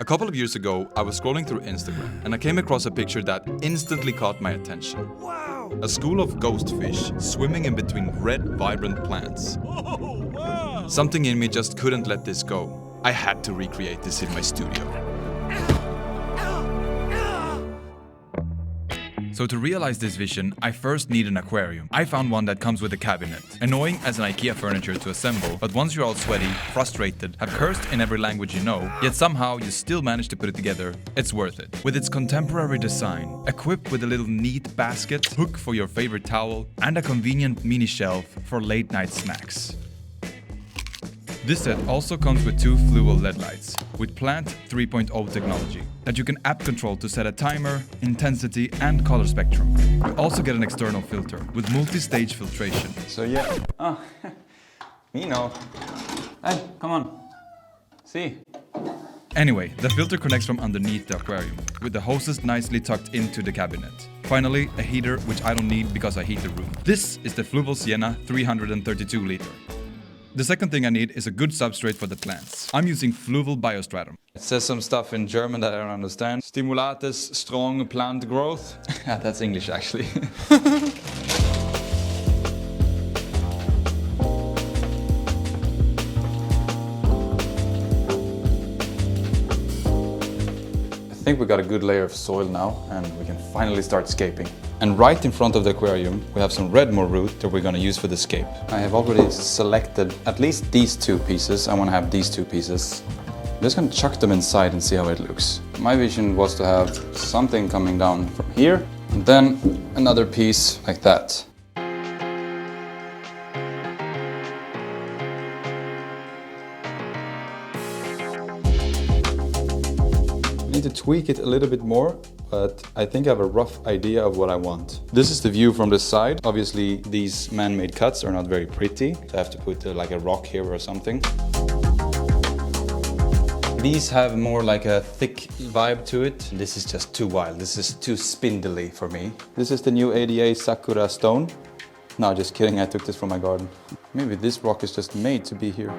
couple of years ago, I was scrolling through Instagram and I came across a picture that instantly caught my attention. Wow! A school of ghost fish swimming in between red, vibrant plants. Oh, wow. Something in me just couldn't let this go. I had to recreate this in my studio. So to realize this vision, I first need an aquarium. I found one that comes with a cabinet. Annoying as an IKEA furniture to assemble, but once you're all sweaty, frustrated, have cursed in every language you know, yet somehow you still manage to put it together, it's worth it. With its contemporary design, equipped with a little neat basket, hook for your favorite towel, and a convenient mini shelf for late night snacks. This set also comes with two FLUVAL LED lights with Plant 3.0 technology that you can app control to set a timer, intensity and color spectrum. You also get an external filter with multi-stage filtration. So yeah, you know. Hey, come on. See? Anyway, the filter connects from underneath the aquarium, with the hoses nicely tucked into the cabinet. Finally, a heater which I don't need because I heat the room. This is the FLUVAL SIENA 332 liter. The second thing I need is a good substrate for the plants. I'm using FLUVAL Biostratum. It says some stuff in German that I don't understand. Stimulates strong plant growth. Yeah, that's English actually. I think we got a good layer of soil now and we can finally start scaping. And right in front of the aquarium we have some Redmore root that we're going to use for the scape. I have already selected at least these two pieces. I want to have these two pieces. I'm just going to chuck them inside and see how it looks. My vision was to have something coming down from here and then another piece like that. I need to tweak it a little bit more, but I think I have a rough idea of what I want. This is the view from the side. Obviously, these man-made cuts are not very pretty. So I have to put like a rock here or something. These have more like a thick vibe to it. This is just too wild. This is too spindly for me. This is the new ADA Sakura stone. No, just kidding. I took this from my garden. Maybe this rock is just made to be here.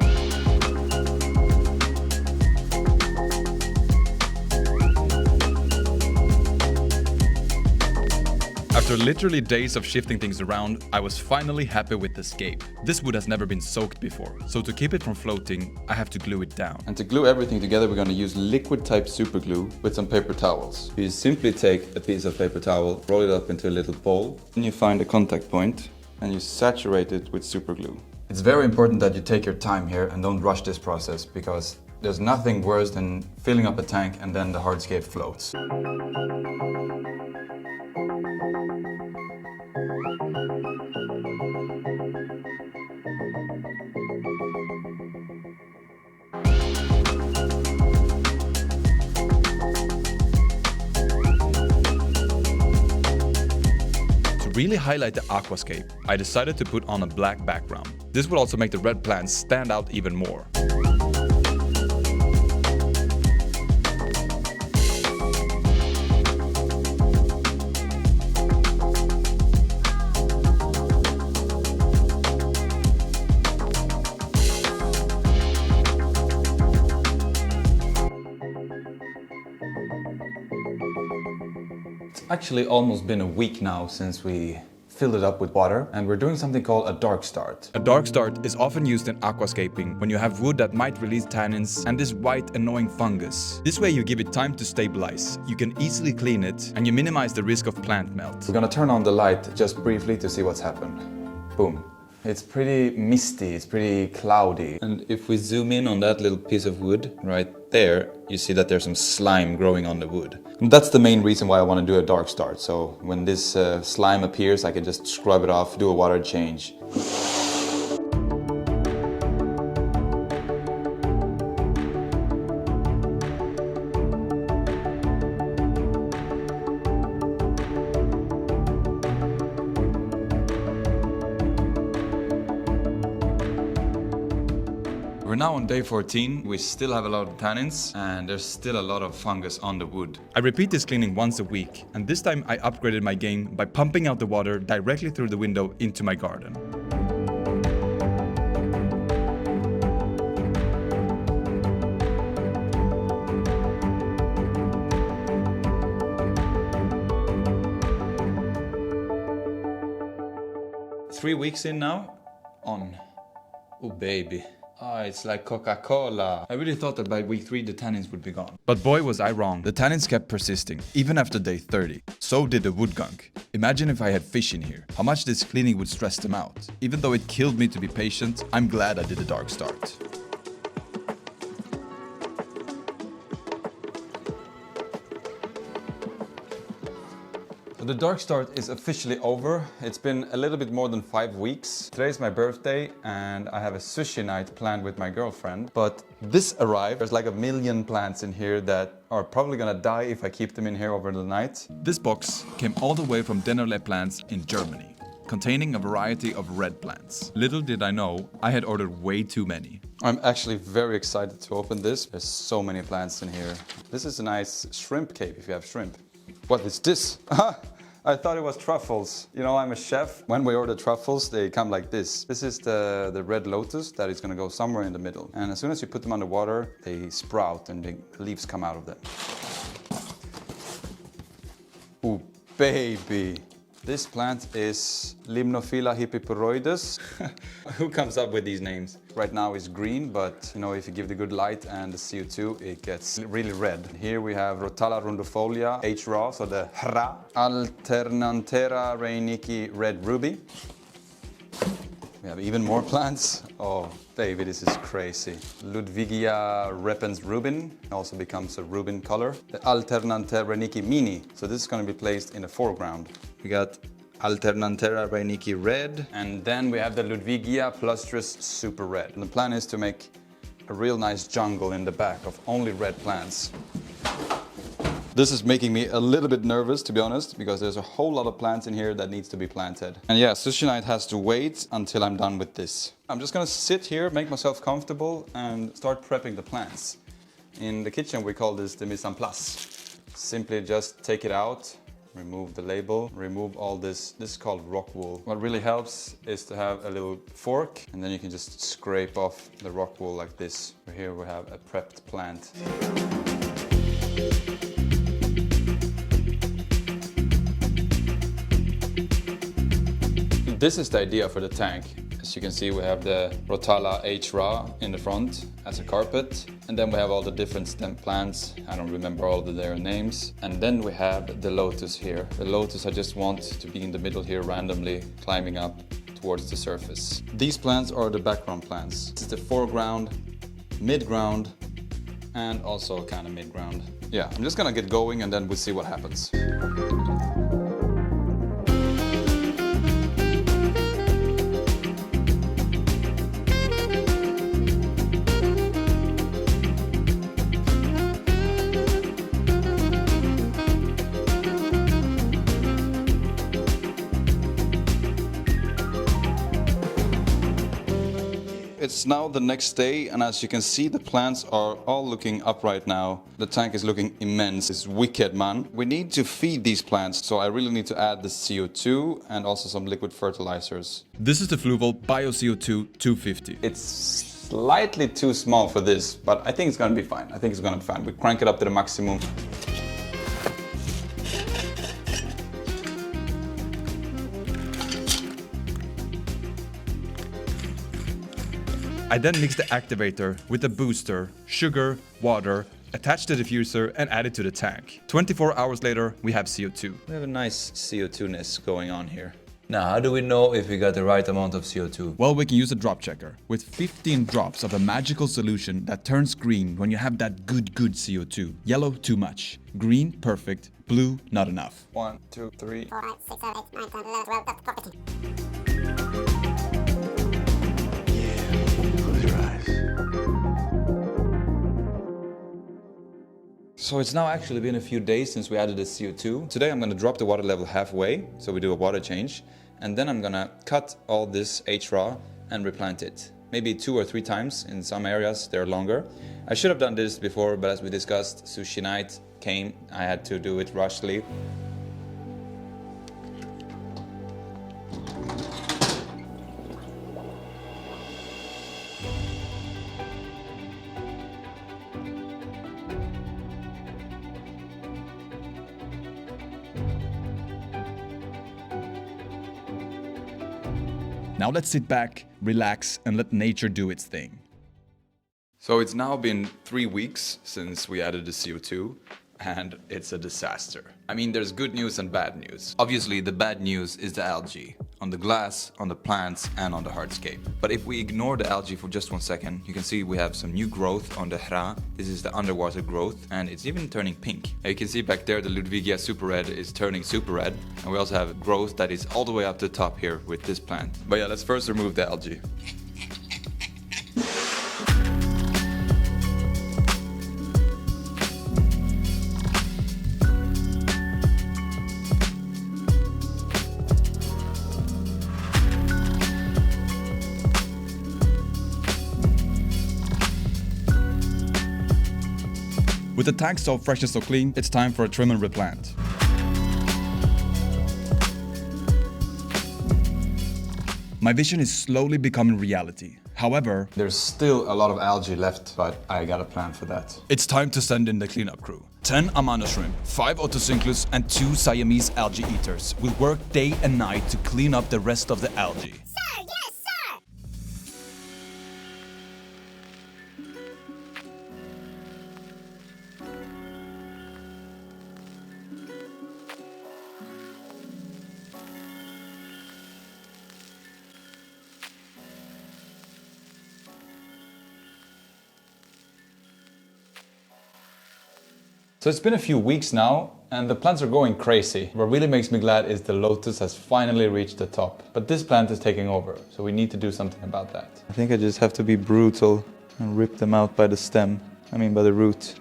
After literally days of shifting things around, I was finally happy with the scape. This wood has never been soaked before, so to keep it from floating, I have to glue it down. And to glue everything together, we're going to use liquid type super glue with some paper towels. You simply take a piece of paper towel, roll it up into a little ball, then you find a contact point and you saturate it with super glue. It's very important that you take your time here and don't rush this process, because there's nothing worse than filling up a tank and then the hardscape floats. To really highlight the aquascape, I decided to put on a black background. This will also make the red plants stand out even more. Actually almost been a week now since we filled it up with water, and we're doing something called a dark start. A dark start is often used in aquascaping when you have wood that might release tannins and this white annoying fungus. This way you give it time to stabilize, you can easily clean it, and you minimize the risk of plant melt. We're gonna turn on the light just briefly to see what's happened. Boom. It's pretty misty, it's pretty cloudy. And if we zoom in on that little piece of wood right there, you see that there's some slime growing on the wood. And that's the main reason why I want to do a dark start. So when this slime appears, I can just scrub it off, do a water change. We're now on day 14, we still have a lot of tannins and there's still a lot of fungus on the wood. I repeat this cleaning once a week, and this time I upgraded my game by pumping out the water directly through the window into my garden. 3 weeks in now. On. Oh baby. Ah, it's like Coca-Cola. I really thought that by week 3 the tannins would be gone. But boy was I wrong. The tannins kept persisting, even after day 30. So did the wood gunk. Imagine if I had fish in here. How much this cleaning would stress them out. Even though it killed me to be patient, I'm glad I did a dark start. The dark start is officially over. It's been a little bit more than 5 weeks. Today's my birthday and I have a sushi night planned with my girlfriend. But this arrived. There's like a million plants in here that are probably gonna die if I keep them in here over the night. This box came all the way from Dennerle plants in Germany, containing a variety of red plants. Little did I know, I had ordered way too many. I'm actually very excited to open this. There's so many plants in here. This is a nice shrimp cave if you have shrimp. What is this? I thought it was truffles. You know, I'm a chef. When we order truffles, they come like this. This is the red lotus that is gonna go somewhere in the middle. And as soon as you put them under water, they sprout and the leaves come out of them. Ooh, baby. This plant is Limnophila hippiporoides. Who comes up with these names? Right now it's green, but you know, if you give it a good light and the CO2, it gets really red. Here we have Rotala rundifolia, H. raw, so the HRA. Alternantera reiniki red ruby. We have even more plants. Oh, baby, this is crazy. Ludwigia repens rubin, also becomes a rubin color. The Alternantera reiniki mini, so this is going to be placed in the foreground. We got Alternantera reiniki red, and then we have the Ludwigia plustris super red. And the plan is to make a real nice jungle in the back of only red plants. This is making me a little bit nervous, to be honest, because there's a whole lot of plants in here that needs to be planted. And yeah, sushi night has to wait until I'm done with this. I'm just gonna sit here, make myself comfortable, and start prepping the plants. In the kitchen, we call this the mise en place. Simply just take it out, remove the label, remove all this. This is called rock wool. What really helps is to have a little fork, and then you can just scrape off the rock wool like this. Here we have a prepped plant. This is the idea for the tank. As you can see, we have the Rotala H. raw in the front as a carpet. And then we have all the different stem plants. I don't remember all of their names. And then we have the lotus here. The lotus I just want to be in the middle here randomly, climbing up towards the surface. These plants are the background plants. This is the foreground, mid-ground, and also kind of mid-ground. Yeah, I'm just gonna get going and then we'll see what happens. It's now the next day, and as you can see, the plants are all looking up right now. The tank is looking immense. It's wicked, man. We need to feed these plants, so I really need to add the CO2 and also some liquid fertilizers. This is the FLUVAL Bio CO2 250. It's slightly too small for this, but I think it's gonna be fine. I think it's gonna be fine. We crank it up to the maximum. I then mixed the activator with the booster, sugar, water, attached the diffuser and added to the tank. 24 hours later, we have CO2. We have a nice CO2-ness going on here. Now, how do we know if we got the right amount of CO2? Well, we can use a drop checker with 15 drops of a magical solution that turns green when you have that good CO2. Yellow, too much. Green, perfect. Blue, not enough. 1, 2, 3. 4, 5, 6, 7, 8, 9, 10, 11, 12, that's 14. So it's now actually been a few days since we added the CO2. Today I'm going to drop the water level halfway, so we do a water change. And then I'm going to cut all this H. raw and replant it. Maybe 2 or 3 times. In some areas they're longer. I should have done this before, but as we discussed, sushi night came. I had to do it rushly. Now let's sit back, relax, and let nature do its thing. So it's now been 3 weeks since we added the CO2, and it's a disaster. I mean, there's good news and bad news. Obviously, the bad news is the algae on the glass, on the plants, and on the hardscape. But if we ignore the algae for just 1 second, you can see we have some new growth on the hra. This is the underwater growth, and it's even turning pink. And you can see back there the Ludwigia super red is turning super red, and we also have growth that is all the way up the top here with this plant. But yeah, let's first remove the algae. With the tank so fresh and so clean, it's time for a trim and replant. My vision is slowly becoming reality. However, There's still a lot of algae left, but I got a plan for that. it's time to send in the cleanup crew. 10 Amana shrimp, 5 Otocinclus and 2 Siamese algae eaters will work day and night to clean up the rest of the algae. Sir, yes, sir! So it's been a few weeks now, and the plants are going crazy. What really makes me glad is the lotus has finally reached the top. But this plant is taking over, so we need to do something about that. I think I just have to be brutal and rip them out by the stem. By the root.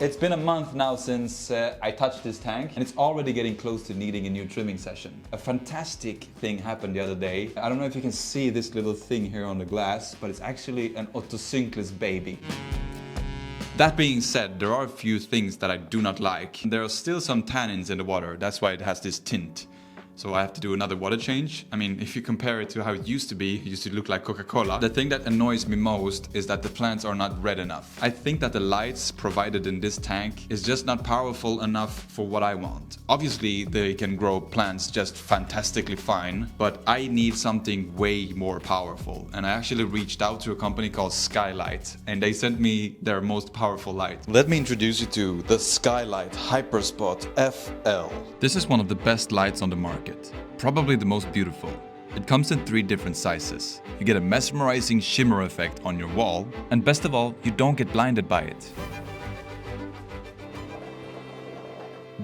It's been a month now since I touched this tank, and it's already getting close to needing a new trimming session. A fantastic thing happened the other day. I don't know if you can see this little thing here on the glass, but it's actually an Otocinclus baby. That being said, there are a few things that I do not like. There are still some tannins in the water, that's why it has this tint. So I have to do another water change. If you compare it to how it used to be, it used to look like Coca-Cola. The thing that annoys me most is that the plants are not red enough. I think that the lights provided in this tank is just not powerful enough for what I want. Obviously, they can grow plants just fantastically fine, but I need something way more powerful. And I actually reached out to a company called Skylight, and they sent me their most powerful light. Let me introduce you to the Skylight Hyperspot FL. This is one of the best lights on the market. Probably the most beautiful. It comes in 3 different sizes. You get a mesmerizing shimmer effect on your wall, and best of all, you don't get blinded by it.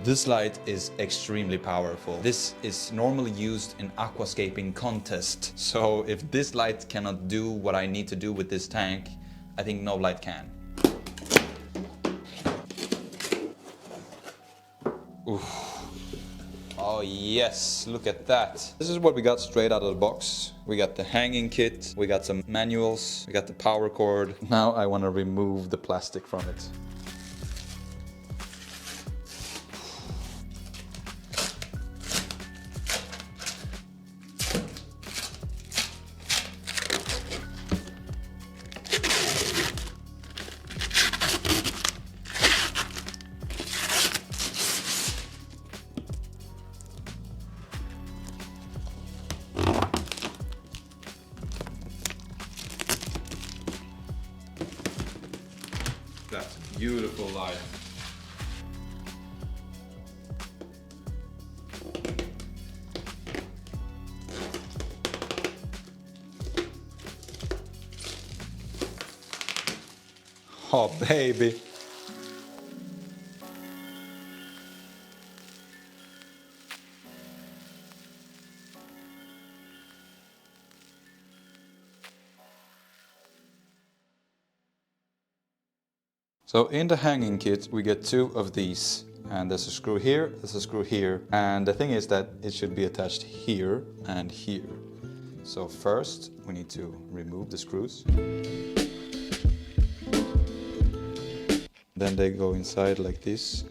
This light is extremely powerful. This is normally used in aquascaping contests. So if this light cannot do what I need to do with this tank, I think no light can. Oof. Oh yes, look at that. This is what we got straight out of the box. We got the hanging kit, we got some manuals, we got the power cord. Now I want to remove the plastic from it. That's a beautiful light. Oh baby. So in the hanging kit we get 2 of these, and there's a screw here, there's a screw here, and the thing is that it should be attached here and here. So first we need to remove the screws. Then they go inside like this.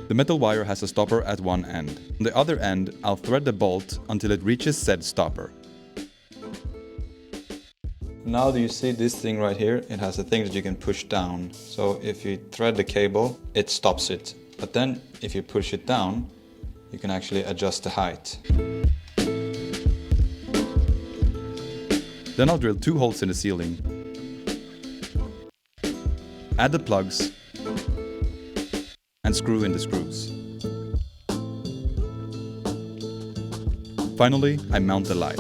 The metal wire has a stopper at one end. On the other end, I'll thread the bolt until it reaches said stopper. Now do you see this thing right here? It has a thing that you can push down. So if you thread the cable, it stops it. But then if you push it down, you can actually adjust the height. Then I'll drill 2 holes in the ceiling. Add the plugs and screw in the screws. Finally, I mount the light.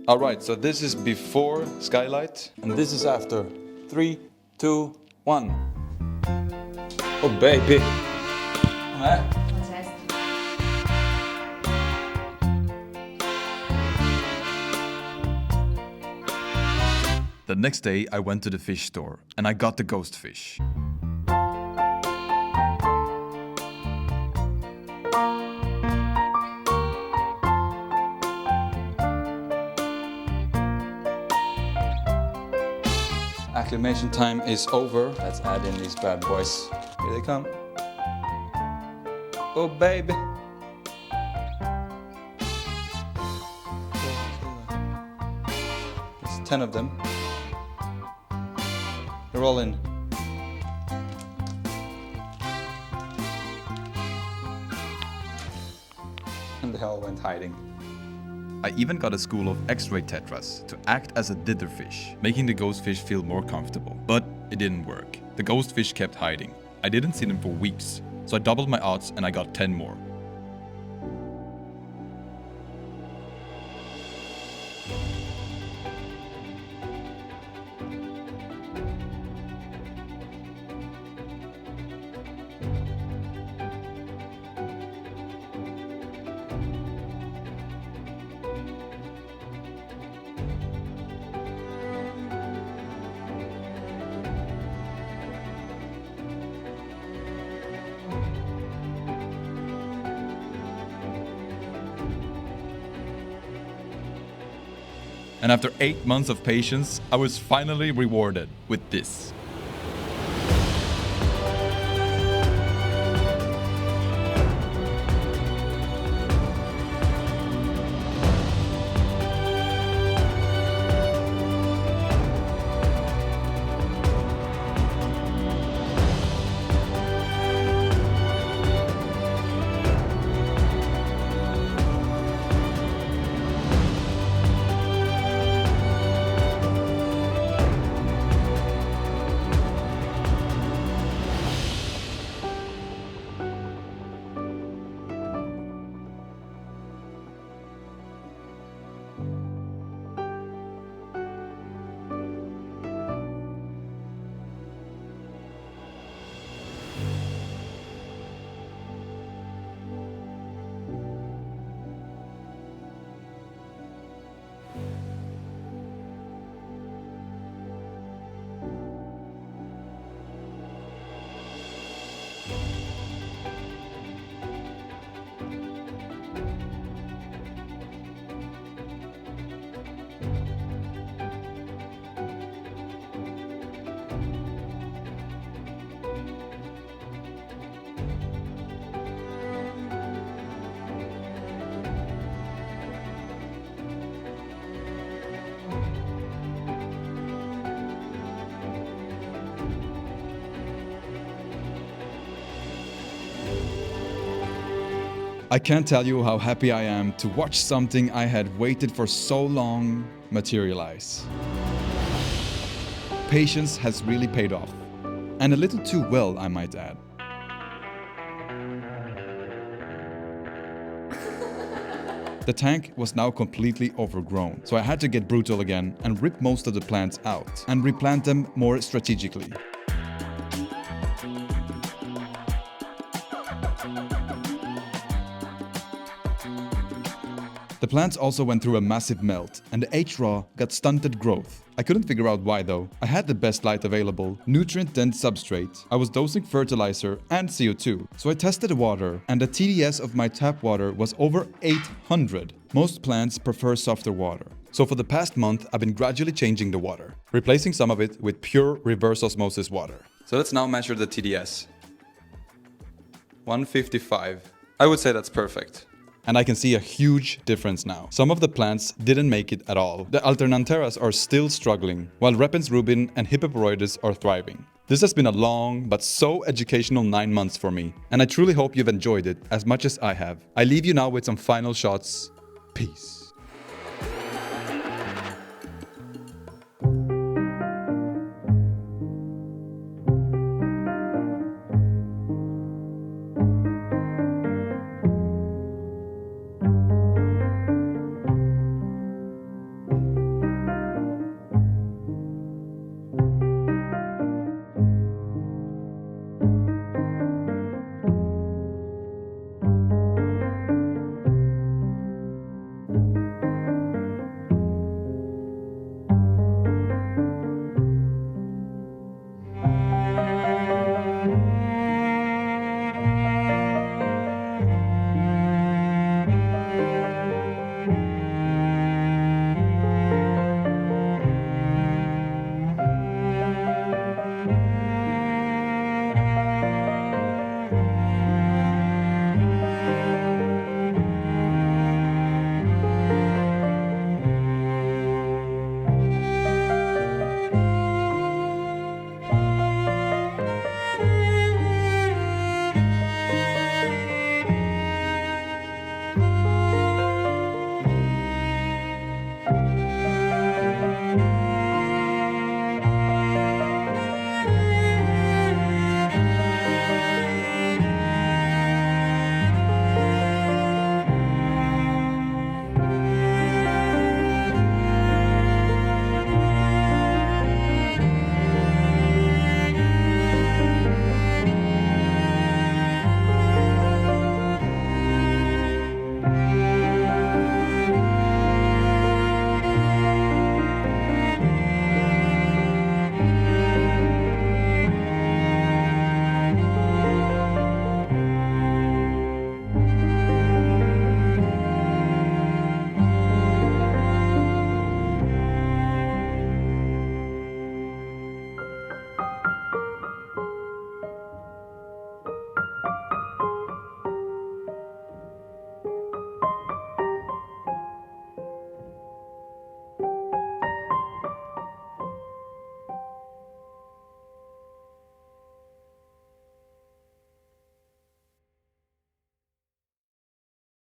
Alright, so this is before Skylight and this is after. 3, 2, 1. Oh baby! The next day I went to the fish store and I got the ghost fish. Acclimation time is over. Let's add in these bad boys. Here they come. Oh baby! There's 10 of them. They're all in. And they all went hiding. I even got a school of X-ray tetras to act as a ditherfish, making the ghost fish feel more comfortable. But it didn't work. The ghost fish kept hiding. I didn't see them for weeks, so I doubled my odds and I got 10 more. And after 8 months of patience, I was finally rewarded with this. I can't tell you how happy I am to watch something I had waited for so long materialize. Patience has really paid off, and a little too well, I might add. The tank was now completely overgrown, so I had to get brutal again and rip most of the plants out and replant them more strategically. The plants also went through a massive melt, and the H-Raw got stunted growth. I couldn't figure out why though. I had the best light available, nutrient-dense substrate, I was dosing fertilizer and CO2. So I tested the water, and the TDS of my tap water was over 800. Most plants prefer softer water. So for the past month, I've been gradually changing the water, replacing some of it with pure reverse osmosis water. So let's now measure the TDS. 155. I would say that's perfect. And I can see a huge difference now. Some of the plants didn't make it at all. The alternantheras are still struggling, while repens rubin and hippoporoides are thriving. This has been a long but so educational 9 months for me, and I truly hope you've enjoyed it as much as I have. I leave you now with some final shots. Peace.